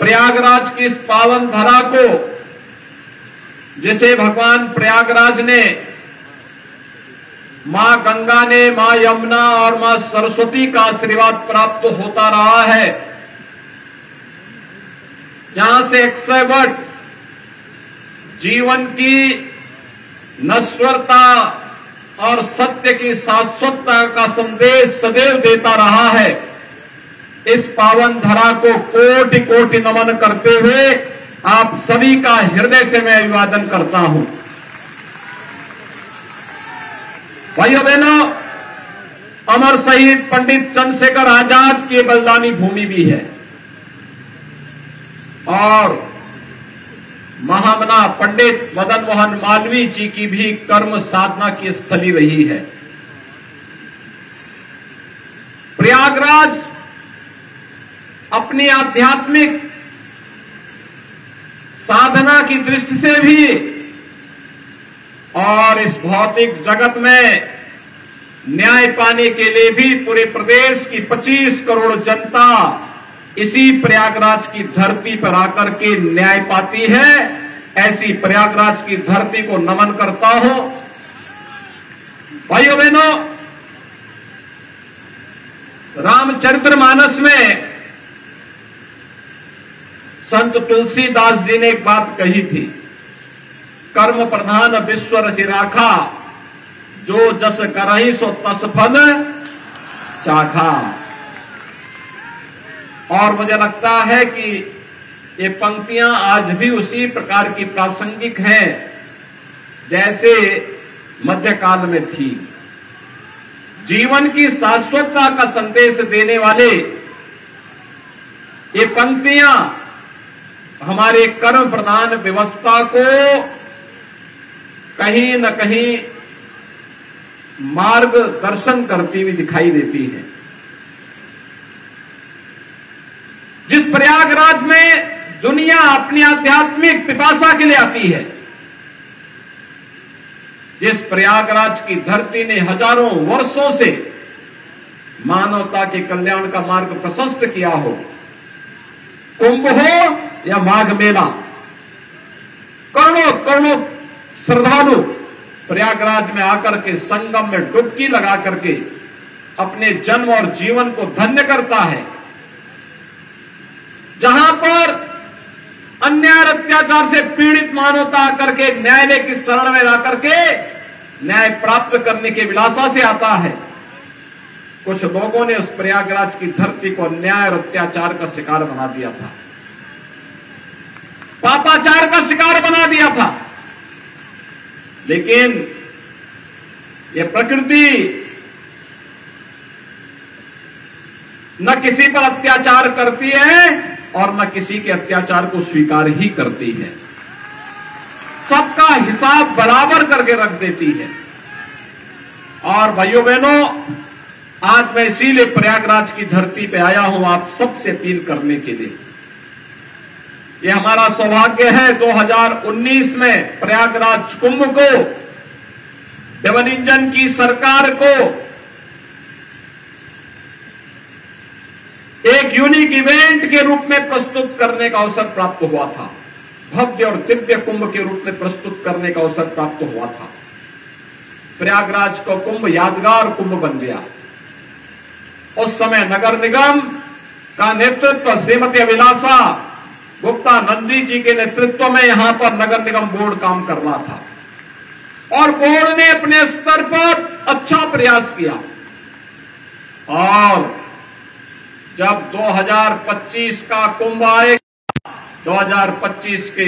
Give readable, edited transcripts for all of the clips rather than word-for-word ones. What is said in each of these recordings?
प्रयागराज की इस पावन धरा को, जिसे भगवान प्रयागराज ने मां गंगा ने, मां यमुना और मां सरस्वती का आशीर्वाद प्राप्त होता रहा है, जहां से 100 वर्ष जीवन की नश्वरता और सत्य की शाश्वतता का संदेश सदैव देता रहा है, इस पावन धरा को कोटि कोटि नमन करते हुए आप सभी का हृदय से मैं अभिवादन करता हूं। भाइयों बहनों, अमर शहीद पंडित चंद्रशेखर आजाद की बलिदानी भूमि भी है और महामना पंडित मदन मोहन मालवीय जी की भी कर्म साधना की स्थली रही है। प्रयागराज अपनी आध्यात्मिक साधना की दृष्टि से भी और इस भौतिक जगत में न्याय पाने के लिए भी पूरे प्रदेश की 25 करोड़ जनता इसी प्रयागराज की धरती पर आकर के न्याय पाती है। ऐसी प्रयागराज की धरती को नमन करता हूं। भाइयों बहनों, रामचरितमानस में संत तुलसीदास जी ने एक बात कही थी, कर्म प्रधान विश्व रसि राखा, जो जस करहि सो तस फल चाखा। और मुझे लगता है कि ये पंक्तियां आज भी उसी प्रकार की प्रासंगिक हैं जैसे मध्यकाल में थी। जीवन की शाश्वतता का संदेश देने वाले ये पंक्तियां हमारे कर्म प्रधान व्यवस्था को कहीं न कहीं मार्गदर्शन करती हुई दिखाई देती है। जिस प्रयागराज में दुनिया अपनी आध्यात्मिक पिपासा के लिए आती है, जिस प्रयागराज की धरती ने हजारों वर्षों से मानवता के कल्याण का मार्ग प्रशस्त किया हो, कुंभ हो या माघ मेला, करोड़ों करोड़ों श्रद्धालु प्रयागराज में आकर के संगम में डुबकी लगा करके अपने जन्म और जीवन को धन्य करता है। जहां पर अन्याय अत्याचार से पीड़ित मानवता आकर के न्यायालय की शरण में आकर के न्याय प्राप्त करने के विलासा से आता है, कुछ लोगों ने उस प्रयागराज की धरती को अन्याय और अत्याचार का शिकार बना दिया था, पापाचार का शिकार बना दिया था। लेकिन ये प्रकृति न किसी पर अत्याचार करती है और न किसी के अत्याचार को स्वीकार ही करती है, सबका हिसाब बराबर करके रख देती है। और भाइयों बहनों, आज मैं इसीलिए प्रयागराज की धरती पे आया हूं आप सबसे अपील करने के लिए। ये हमारा सौभाग्य है 2019 में प्रयागराज कुंभ को डबल इंजन की सरकार को एक यूनिक इवेंट के रूप में प्रस्तुत करने का अवसर प्राप्त हुआ था, भव्य और दिव्य कुंभ के रूप में प्रस्तुत करने का अवसर प्राप्त हुआ था। प्रयागराज का कुंभ यादगार कुंभ बन गया। उस समय नगर निगम का नेतृत्व श्रीमती अभिलाषा गुप्ता नंदी जी के नेतृत्व में यहां पर नगर निगम बोर्ड काम कर रहा था और बोर्ड ने अपने स्तर पर अच्छा प्रयास किया। और जब 2025 का कुंभ आएगा, 2025 के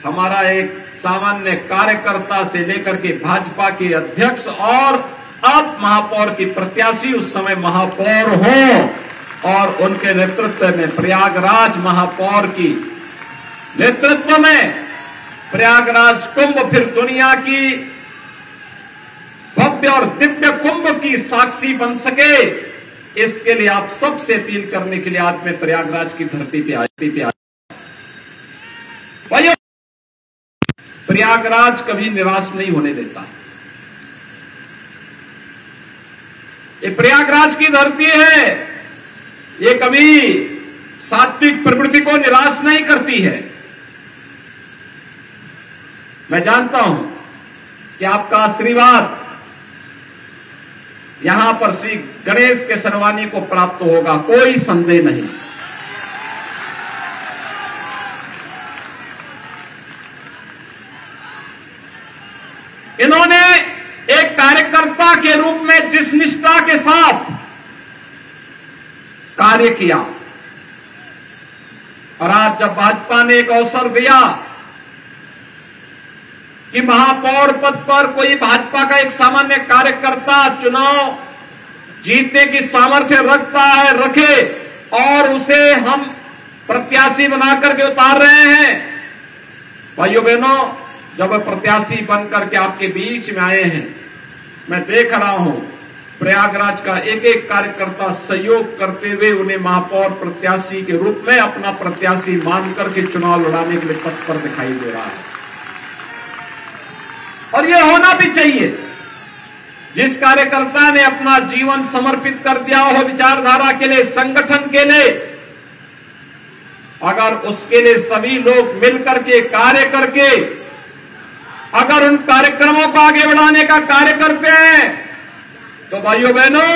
हमारा एक सामान्य कार्यकर्ता से लेकर के भाजपा के अध्यक्ष और अब महापौर की प्रत्याशी उस समय महापौर हो और उनके नेतृत्व में प्रयागराज महापौर की नेतृत्व में प्रयागराज कुंभ फिर दुनिया की भव्य और दिव्य कुंभ की साक्षी बन सके, इसके लिए आप सबसे अपील करने के लिए आज मैं प्रयागराज की धरती पे आया। भाइयों, प्रयागराज कभी निराश नहीं होने देता। ये प्रयागराज की धरती है, ये कभी सात्विक प्रवृत्ति को निराश नहीं करती है। मैं जानता हूं कि आपका आशीर्वाद यहां पर श्री गणेश केसरवानी को प्राप्त होगा, कोई संदेह नहीं। इन्होंने एक कार्यकर्ता के रूप में जिस निष्ठा के साथ कार्य किया, और आज जब भाजपा ने एक अवसर दिया कि महापौर पद पर कोई भाजपा का एक सामान्य कार्यकर्ता चुनाव जीतने की सामर्थ्य रखता है, रखे, और उसे हम प्रत्याशी बनाकर के उतार रहे हैं। भाइयों बहनों, जब प्रत्याशी बनकर के आपके बीच में आए हैं, मैं देख रहा हूं प्रयागराज का एक एक कार्यकर्ता सहयोग करते हुए उन्हें महापौर प्रत्याशी के रूप में अपना प्रत्याशी मानकर के चुनाव लड़ाने के लिए तत्पर दिखाई दे रहा है। और यह होना भी चाहिए। जिस कार्यकर्ता ने अपना जीवन समर्पित कर दिया हो विचारधारा के लिए, संगठन के लिए, अगर उसके लिए सभी लोग मिलकर के कार्य करके अगर उन कार्यक्रमों को आगे बढ़ाने का कार्य करते हैं, तो भाइयों बहनों,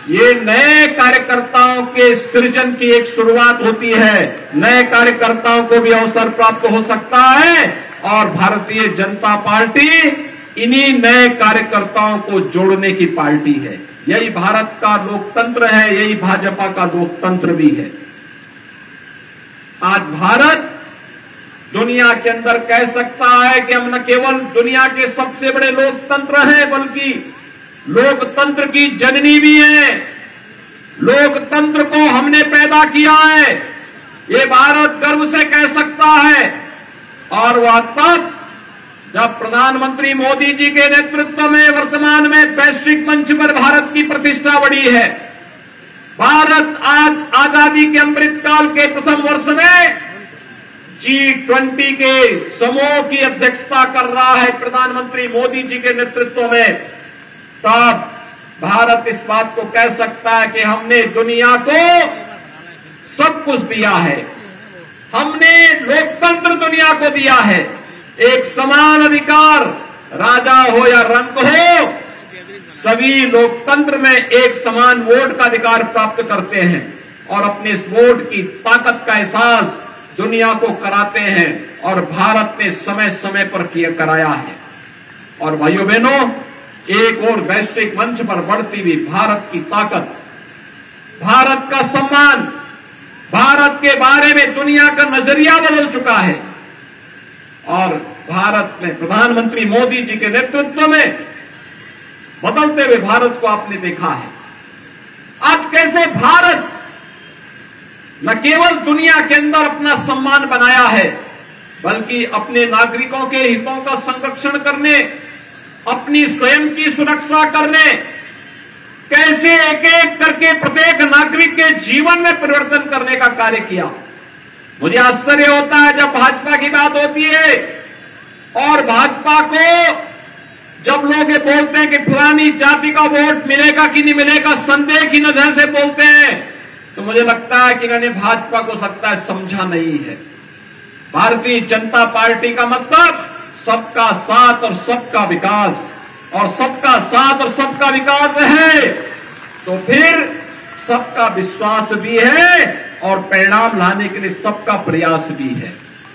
ये नए कार्यकर्ताओं के सृजन की एक शुरुआत होती है। नए कार्यकर्ताओं को भी अवसर प्राप्त हो सकता है, और भारतीय जनता पार्टी इन्हीं नए कार्यकर्ताओं को जोड़ने की पार्टी है। यही भारत का लोकतंत्र है, यही भाजपा का लोकतंत्र भी है। आज भारत दुनिया के अंदर कह सकता है कि हम न केवल दुनिया के सबसे बड़े लोकतंत्र हैं, बल्कि लोकतंत्र की जननी भी है। लोकतंत्र को हमने पैदा किया है, ये भारत गर्व से कह सकता है। और वह तब जब प्रधानमंत्री मोदी जी के नेतृत्व में वर्तमान में वैश्विक मंच पर भारत की प्रतिष्ठा बढ़ी है। भारत आज आजादी के अमृत काल के प्रथम वर्ष में G20 के समूह की अध्यक्षता कर रहा है प्रधानमंत्री मोदी जी के नेतृत्व में। तब भारत इस बात को कह सकता है कि हमने दुनिया को सब कुछ दिया है, हमने लोकतंत्र दुनिया को दिया है। एक समान अधिकार, राजा हो या रंक हो, सभी लोकतंत्र में एक समान वोट का अधिकार प्राप्त करते हैं, और अपने इस वोट की ताकत का एहसास दुनिया को कराते हैं, और भारत ने समय समय पर कराया है। और भाइयों बहनों, एक और वैश्विक मंच पर बढ़ती हुई भारत की ताकत, भारत का सम्मान, भारत के बारे में दुनिया का नजरिया बदल चुका है। और भारत में प्रधानमंत्री मोदी जी के नेतृत्व में बदलते हुए भारत को आपने देखा है। आज कैसे भारत न केवल दुनिया के अंदर अपना सम्मान बनाया है, बल्कि अपने नागरिकों के हितों का संरक्षण करने, अपनी स्वयं की सुरक्षा करने, कैसे एक एक करके प्रत्येक नागरिक के जीवन में परिवर्तन करने का कार्य किया। मुझे आश्चर्य होता है जब भाजपा की बात होती है, और भाजपा को जब लोग ये बोलते हैं कि फलानी जाति का वोट मिलेगा कि नहीं मिलेगा, संदेह की नजर से बोलते हैं, तो मुझे लगता है कि इन्होंने भाजपा को लगता है समझा नहीं है। भारतीय जनता पार्टी का मतलब सबका साथ और सबका विकास, और सबका साथ और सबका विकास है तो फिर सबका विश्वास भी है, और परिणाम लाने के लिए सबका प्रयास भी है।